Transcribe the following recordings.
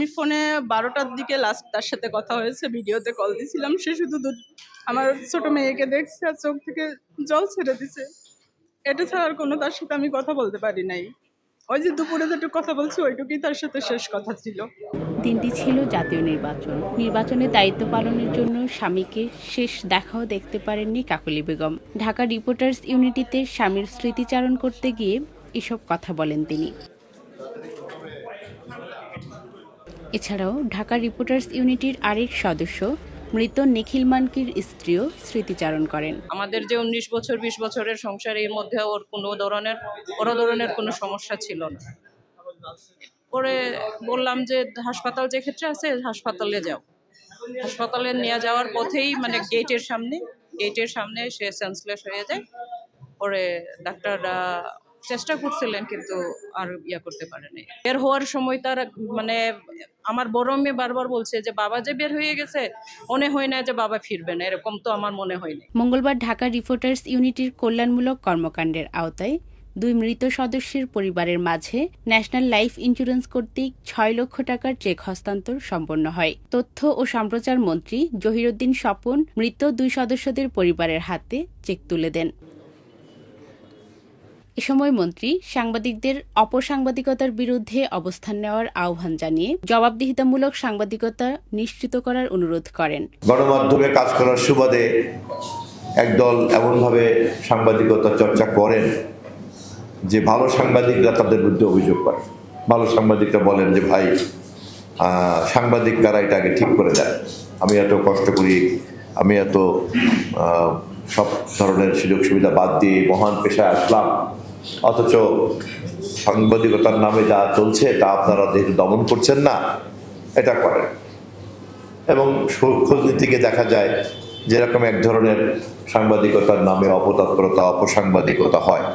আমি ফোনে 12টার দিকে লাস্ট তার সাথে কথা হয়েছে, ভিডিওতে কল দিছিলাম। সে শুধু আমার ছোট মেয়েকে দেখছে আর চোখ থেকে জল ছেড়ে দিছে। এটা ছাড়া আর কোনো তার সাথে আমি কথা বলতে পারি নাই। ওই যে দুপুরে যেটুকু কথা বলছি ওইটুকুই তার সাথে শেষ কথা ছিল। দিনটি ছিল জাতীয় নির্বাচনে দায়িত্ব পালনের জন্য স্বামীকে শেষ দেখাও দেখতে পারেননি কাকলি বেগম। ঢাকা রিপোর্টার্স ইউনিটিতে স্বামীর স্মৃতিচারণ করতে গিয়ে এসব কথা বলেন তিনি। এছাড়াও ঢাকা রিপোর্টার্স ইউনিটির আরেক সদস্য মৃত নিখিল মানকির স্ত্রীও স্মৃতিচারণ করেন। আমাদের যে 19 বছর 20 বছরের সংসার, এর মধ্যে ওর কোনো ধরনের কোনো সমস্যা ছিল না। পরে বললাম যে হাসপাতাল যে ক্ষেত্রে আছে হাসপাতালে যাও। হাসপাতালে নিয়ে যাওয়ার পথেই মানে গেটের সামনে সে সেন্সলেস হয়ে যায়। পরে ডাক্তাররা চেষ্টা করছিলেন কিন্তু আর করতে পারেনি। বের হওয়ার সময় তার মানে আমার বড় মেয়ে বারবার বলছে যে বাবা যে বের হয়ে গেছে, মনে হয় না যে বাবা ফিরবে না, এরকম তো আমার মনে হয়নি। মঙ্গলবার ঢাকা রিপোর্টার্স ইউনিটির কল্যাণমূলক কর্মকাণ্ডের আওতায় 2 মৃত সদস্যের পরিবারের মাঝে ন্যাশনাল লাইফ ইন্স্যুরেন্স কর্তৃক 6 লক্ষ টাকার চেক হস্তান্তর সম্পন্ন হয়। তথ্য ও সম্প্রচার মন্ত্রী জহিরুদ্দিন স্বপন মৃত 2 সদস্যদের পরিবারের হাতে চেক তুলে দেন। এ সময় মন্ত্রী সাংবাদিকদের অপসাংবাদিকতার বিরুদ্ধে অবস্থান নেওয়ার আহ্বান জানিয়ে জবাবদিহিতামূলক সাংবাদিকতা নিশ্চিত করার অনুরোধ করেন। গণমাধ্যমে কাজ করার সুবাদে একদল এমনভাবে সাংবাদিকতা চর্চা করেন যে ভালো সাংবাদিকরা তাদের বিরুদ্ধে অভিযোগ করে। ভালো সাংবাদিকরা বলেন যে ভাই সাংবাদিক কারা এটা আগে ঠিক করে দেয়, আমি এত কষ্ট করি, আমি এত সব ধরনের সুযোগ সুবিধা বাদ দিয়ে মহান পেশায় আসলাম, অথচ সাংবাদিকতার নামে যা চলছে তা আপনারা দমন করছেন না, এটা করেন। এবং খোঁজ নিতে গিয়ে দেখা যায় যেরকম এক ধরনের সাংবাদিকতার নামে অপতৎপরতা অপসাংবাদিকতা হয়।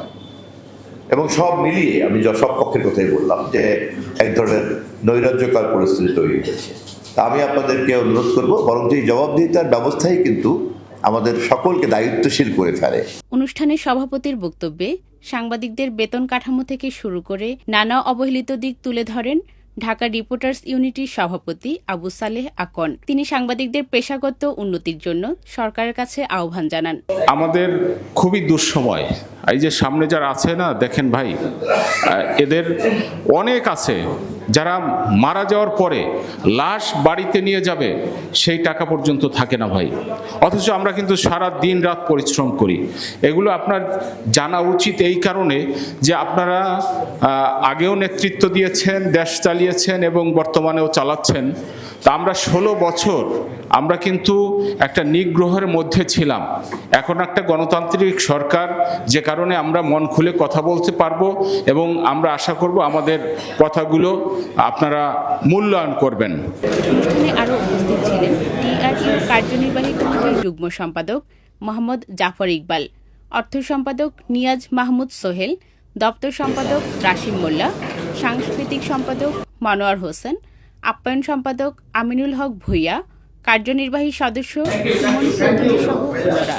এবং সব মিলিয়ে আমি সব পক্ষের কথাই বললাম যে এক ধরনের নৈরাজ্যকর পরিস্থিতি তৈরি হয়েছে। তা আমি আপনাদেরকে অনুরোধ করব বরং এই জবাবদিহিতার ব্যবস্থাই কিন্তু আমাদের সকলকে দায়িত্বশীল করে ফেলে। অনুষ্ঠানে সভাপতির বক্তব্যে সাংবাদিকদের বেতন কাঠামো থেকে শুরু করে নানা অবহেলিত দিক তুলে ধরেন ঢাকা রিপোর্টার্স ইউনিটির সভাপতি আবু সালেহ আকন। তিনি সাংবাদিকদের পেশাগত উন্নতির জন্য সরকারের কাছে আহ্বান জানান। আমাদের খুবই দুঃসময়, এই যে সামনে যারা আছে না, দেখেন ভাই, এদের অনেক আছে যারা মারা যাওয়ার পরে লাশ বাড়িতে নিয়ে যাবে সেই টাকা পর্যন্ত থাকে না ভাই, অথচ আমরা কিন্তু সারা দিন রাত পরিশ্রম করি। এগুলো আপনার জানা উচিত এই কারণে যে আপনারা আগেও নেতৃত্ব দিয়েছেন, দেশ চালিয়েছেন এবং বর্তমানেও চালাচ্ছেন। তা আমরা 16 বছর আমরা কিন্তু একটা নিগ্রহের মধ্যে ছিলাম। এখন একটা গণতান্ত্রিক সরকার, যে কারণে আমরা মন খুলে কথা বলতে পারবো এবং আমরা আশা করব আমাদের কথাগুলো আপনারা মূল্যায়ন করবেন। অনুষ্ঠানে আরও উপস্থিত ছিলেন টিআরইউ কার্যনির্বাহী কমিটির যুগ্ম সম্পাদক মোহাম্মদ জাফর ইকবাল, অর্থ সম্পাদক নিয়াজ মাহমুদ সোহেল, দপ্তর সম্পাদক রাশিম মোল্লা, সাংস্কৃতিক সম্পাদক মনোয়ার হোসেন, আপ্যায়ন সম্পাদক আমিনুল হক ভূঁইয়া, কার্যনির্বাহী সদস্য সুমন চৌধুরী সহ অন্যরা।